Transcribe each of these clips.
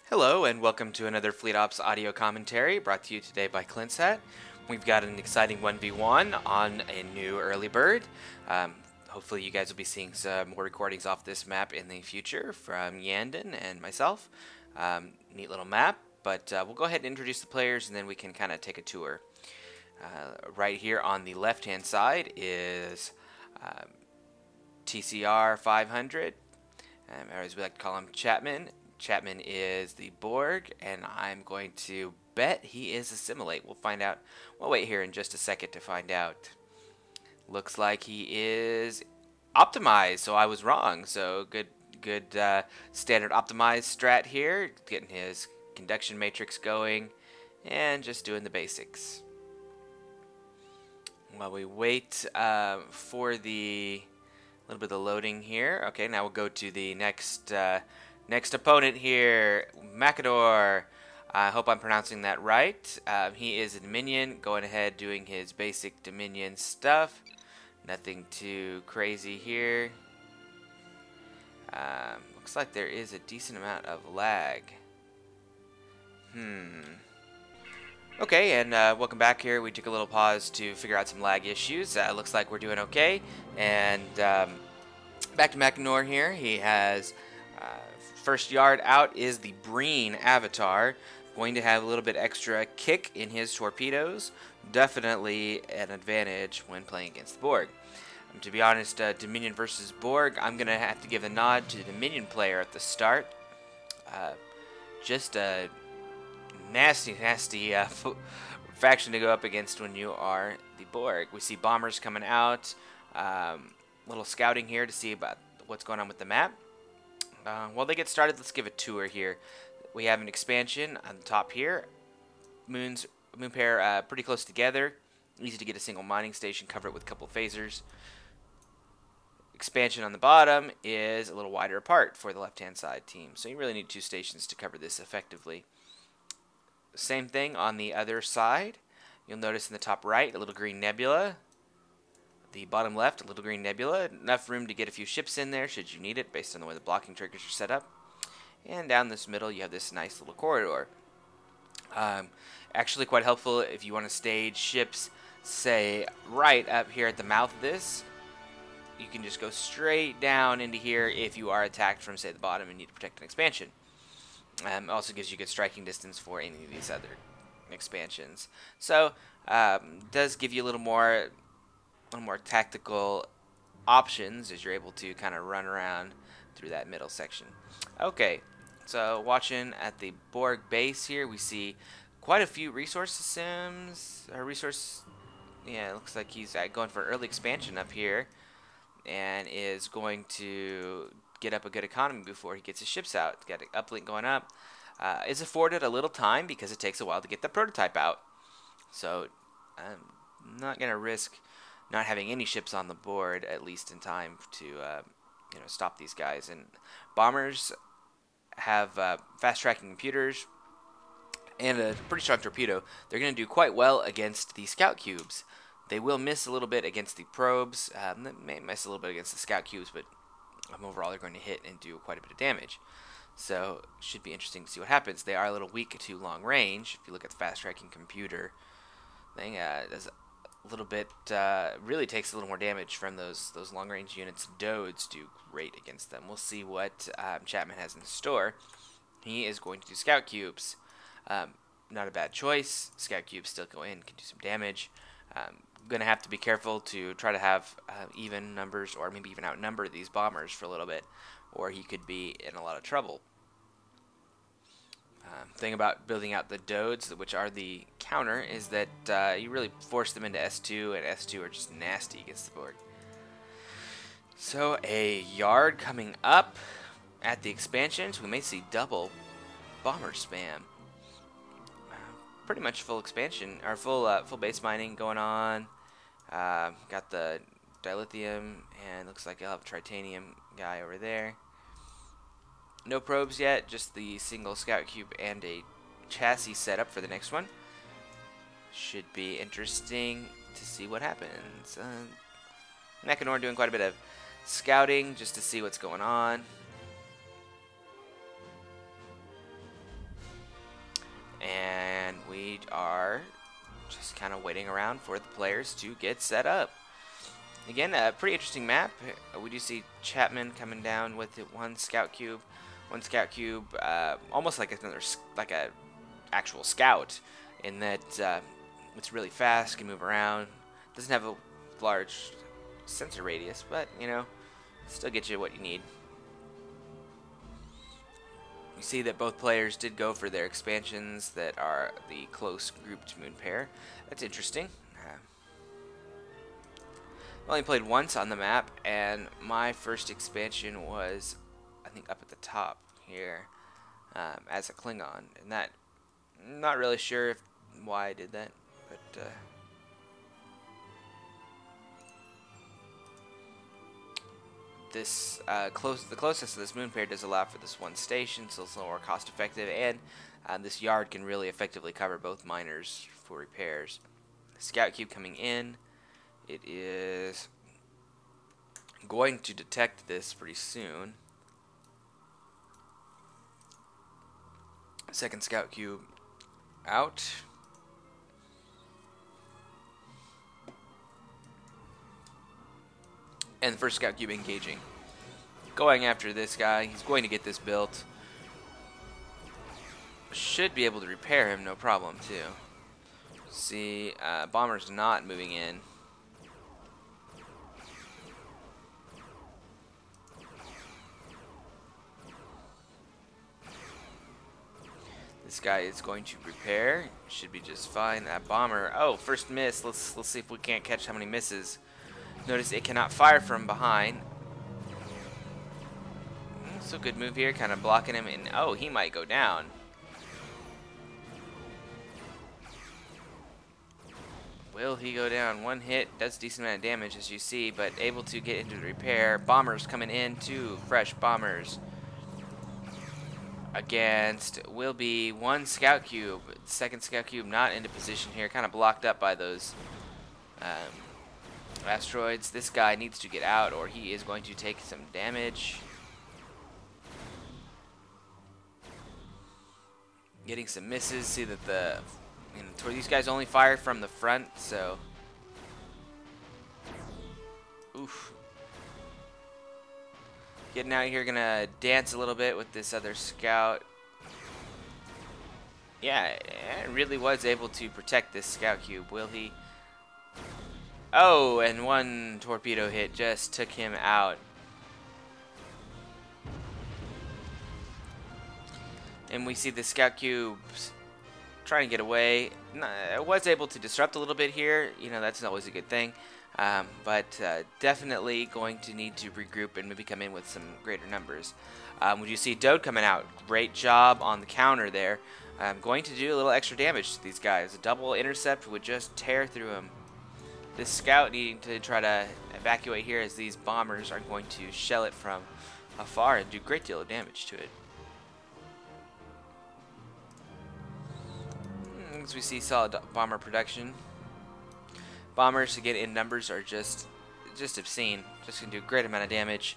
Hello and welcome to another Fleet Ops audio commentary brought to you today by ClintSat. We've got an exciting 1v1 on a new early bird. Hopefully you guys will be seeing some more recordings off this map in the future from Yandon and myself. Neat little map, but we'll go ahead and introduce the players and then we can kind of take a tour. Right here on the left hand side is TCR 500, or as we like to call him, Chapman. Chapman is the Borg, and I'm going to bet he is Assimilate. We'll find out. We'll wait here in just a second to find out. Looks like he is optimized, so I was wrong. So good standard optimized strat here, getting his conduction matrix going, and just doing the basics. While we wait for the little bit of the loading here. Okay, now we'll go to the next opponent here, Macador. I hope I'm pronouncing that right. He is a Dominion, going ahead doing his basic Dominion stuff. Nothing too crazy here. Looks like there is a decent amount of lag. Okay, and welcome back here. We took a little pause to figure out some lag issues. Looks like we're doing okay. And back to Macador here. He has... first yard out is the Breen avatar, going to have a little bit extra kick in his torpedoes. Definitely an advantage when playing against the Borg. To be honest, Dominion versus Borg, I'm going to have to give a nod to the Dominion player at the start. Just a nasty faction to go up against when you are the Borg. We see bombers coming out, little scouting here to see about what's going on with the map. While they get started, let's give a tour here. We have an expansion on the top here. Moon pair pretty close together. Easy to get a single mining station, cover it with a couple of phasers. Expansion on the bottom is a little wider apart for the left-hand side team. So you really need two stations to cover this effectively. Same thing on the other side. You'll notice in the top right, a little green nebula. The bottom left, a little green nebula, enough room to get a few ships in there should you need it based on the way the blocking triggers are set up. And down this middle you have this nice little corridor. Actually quite helpful if you want to stage ships, say, right up here at the mouth of this. You can just go straight down into here if you are attacked from, say, the bottom and need to protect an expansion. Also gives you good striking distance for any of these other expansions. So, does give you a little more tactical options as you're able to kind of run around through that middle section. Okay, so watching at the Borg base here, we see quite a few resource sims. Yeah, it looks like he's going for an early expansion up here and is going to get up a good economy before he gets his ships out. Got an uplink going up. Is afforded a little time because it takes a while to get the prototype out. So I'm not going to risk not having any ships on the board, at least in time to stop these guys. And bombers have fast tracking computers and a pretty strong torpedo. They're going to do quite well against the scout cubes. They will miss a little bit against the probes. They may miss a little bit against the scout cubes, but overall they're going to hit and do quite a bit of damage. So it should be interesting to see what happens. They are a little weak to long range. If you look at the fast tracking computer thing, there's a little bit, really takes a little more damage from those long range units. Dodes do great against them. We'll see what Chapman has in store. He is going to do scout cubes. Not a bad choice. Scout cubes still go in, can do some damage. Going to have to be careful to try to have even numbers or maybe even outnumber these bombers for a little bit, or he could be in a lot of trouble. Thing about building out the Dodes, which are the counter, is that you really force them into S2, and S2 are just nasty against the board. So a yard coming up at the expansions. We may see double bomber spam. Pretty much full expansion, or full base mining going on. Got the dilithium, and looks like I'll have a tritanium guy over there. No probes yet, just the single scout cube and a chassis setup for the next one. Should be interesting to see what happens. Mekanor doing quite a bit of scouting just to see what's going on. And we are just kind of waiting around for the players to get set up. Again, a pretty interesting map. We do see Chapman coming down with one scout cube. One scout cube, almost like another, like a actual scout, in that it's really fast, can move around, doesn't have a large sensor radius, but you know, still get you what you need. You see that both players did go for their expansions that are the close grouped moon pair. That's interesting. I only played once on the map, and my first expansion was, I think, up at the top here as a Klingon, and that, I'm not really sure why I did that, but this the closest to this moon pair does allow for this one station, so it's a little more cost effective, and this yard can really effectively cover both miners for repairs. Scout cube coming in. It is going to detect this pretty soon. Second scout cube out. And the first scout cube engaging. Going after this guy. He's going to get this built. Should be able to repair him, no problem, too. See, bomber's not moving in. This guy is going to repair. Should be just fine. That bomber. Oh, first miss. Let's see if we can't catch how many misses. Notice it cannot fire from behind. So good move here, kind of blocking him, and oh, he might go down. Will he go down? One hit does a decent amount of damage, as you see, but able to get into the repair. Bombers coming in, 2 fresh bombers. Against will be 1 scout cube. Second scout cube not into position here, kind of blocked up by those asteroids. This guy needs to get out, or he is going to take some damage. Getting some misses. See that these guys only fire from the front, so oof. Getting out here, gonna dance a little bit with this other scout. Yeah, it really was able to protect this scout cube. Will he? Oh, and 1 torpedo hit just took him out. And we see the scout cubes trying to get away. It was able to disrupt a little bit here. You know, that's always a good thing. But definitely going to need to regroup and maybe come in with some greater numbers. Would you see Dode coming out? Great job on the counter there. Going to do a little extra damage to these guys. A double intercept would just tear through them. This scout needing to try to evacuate here, as these bombers are going to shell it from afar and do a great deal of damage to it. As we see solid bomber production. Bombers, again, in numbers are just obscene. Just going to do a great amount of damage.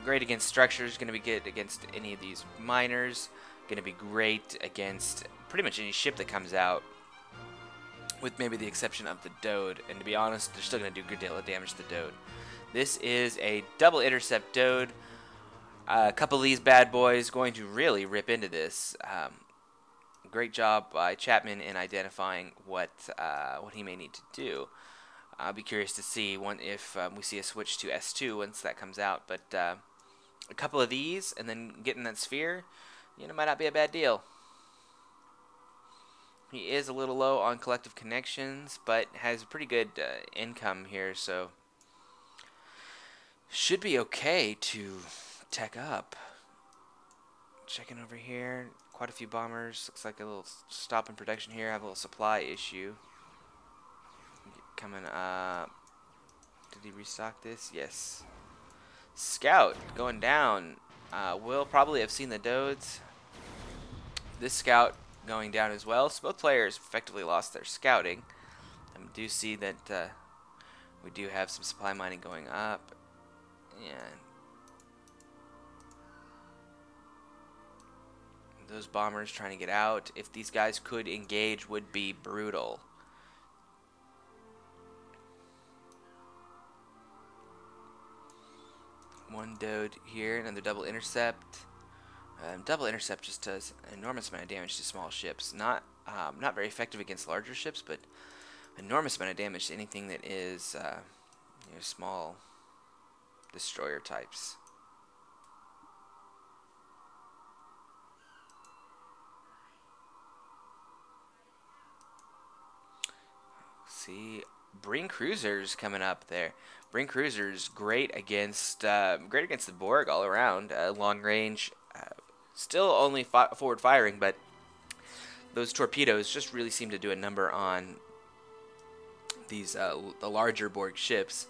Great against structures. Going to be good against any of these miners. Going to be great against pretty much any ship that comes out, with maybe the exception of the Dode. And to be honest, they're still going to do a good deal of damage to the Dode. This is a double intercept Dode. A couple of these bad boys going to really rip into this. Great job by Chapman in identifying what he may need to do. I'll be curious to see if we see a switch to S2 once that comes out. But a couple of these and then getting that sphere, you know, might not be a bad deal. He is a little low on collective connections, but has a pretty good income here, so should be okay to tech up. Checking over here. Quite a few bombers. Looks like a little stop in production here. I have a little supply issue. Coming up. Did he restock this? Yes. Scout going down. Will probably have seen the Dodes. This scout going down as well. So both players effectively lost their scouting. I do see that we do have some supply mining going up. And those bombers trying to get out, if these guys could engage, would be brutal. One Dode here, another double intercept. Double intercept just does an enormous amount of damage to small ships. Not very effective against larger ships, but enormous amount of damage to anything that is you know, small destroyer types. See, Bring Cruisers coming up there. Bring Cruisers great against the Borg all around. Long range, still only forward firing, but those torpedoes just really seem to do a number on these the larger Borg ships.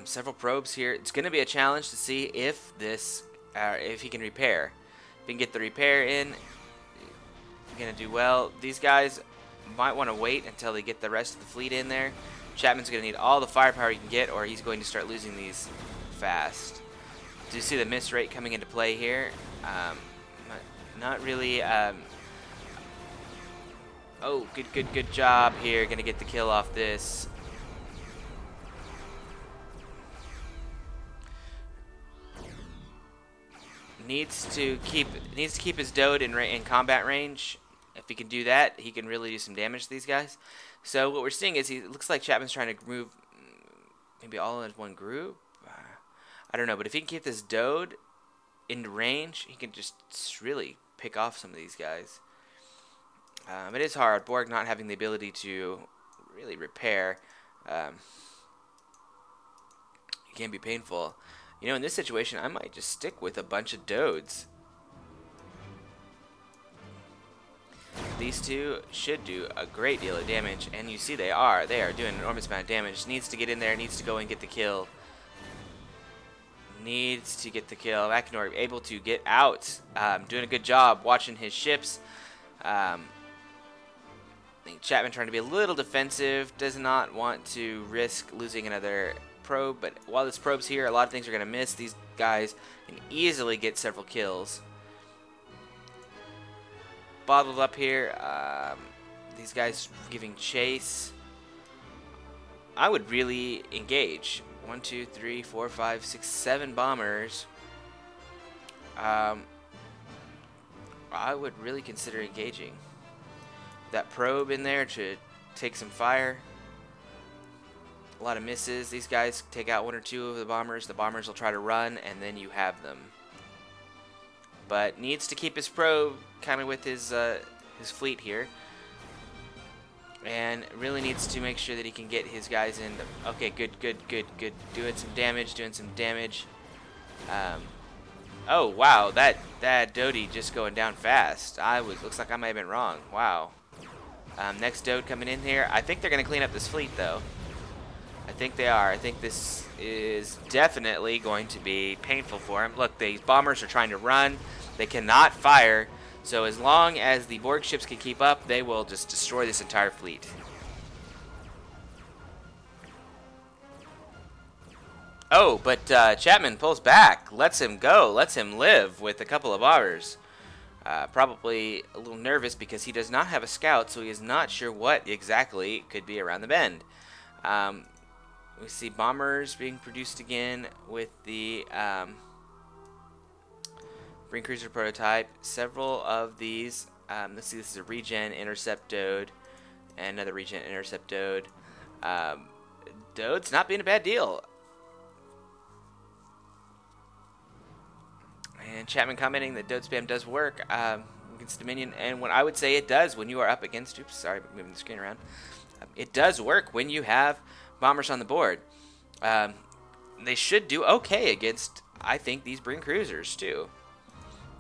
Several probes here. It's going to be a challenge to see if this if he can repair. If he can get the repair in, he's going to do well. These guys might want to wait until they get the rest of the fleet in there. Chapman's going to need all the firepower he can get, or he's going to start losing these fast. Do you see the miss rate coming into play here? Not really. Oh, good job here. Going to get the kill off this. Needs to keep his Dode in combat range. If he can do that, he can really do some damage to these guys. So what we're seeing is it looks like Chapman's trying to move maybe all in one group. I don't know, but if he can keep this Dode into range, he can just really pick off some of these guys. It is hard. Borg not having the ability to really repair. It can be painful. You know, in this situation, I might just stick with a bunch of Dodes. These two should do a great deal of damage, and you see they are doing an enormous amount of damage. Needs to get in there, needs to go and get the kill. Needs to get the kill. Mackinac able to get out. Doing a good job watching his ships. I think Chapman trying to be a little defensive. Does not want to risk losing another probe, but while this probe's here, a lot of things are going to miss. These guys can easily get several kills. Bottled up here. These guys giving chase. I would really engage. 1, 2, 3, 4, 5, 6, 7 bombers. I would really consider engaging. That probe in there to take some fire. A lot of misses. These guys take out 1 or 2 of the bombers. The bombers will try to run, and then you have them. But needs to keep his probe kind of with his fleet here, and really needs to make sure that he can get his guys in. Okay, good. Doing some damage. Oh wow, that Dode just going down fast. Looks like I might have been wrong. Wow. Next Dode coming in here. I think they're gonna clean up this fleet though. I think they are. I think this is definitely going to be painful for him. Look, these bombers are trying to run. They cannot fire. So as long as the Borg ships can keep up, they will just destroy this entire fleet. Oh, but Chapman pulls back. Lets him go. Lets him live with a couple of bombers. Probably a little nervous because he does not have a scout, so he is not sure what exactly could be around the bend. We see bombers being produced again with the Bring Cruiser prototype. Several of these. Let's see, this is a regen intercept Dode and another regen intercept Dode. Dode's not being a bad deal. And Chapman commenting that Dode spam does work against Dominion, and what I would say it does when you are up against. Oops, sorry, moving the screen around. It does work when you have bombers on the board. They should do okay against, I think, these Bring Cruisers too.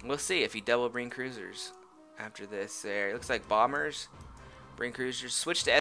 We'll see if he double Bring Cruisers after this. There, it looks like bombers, Bring Cruisers, switch to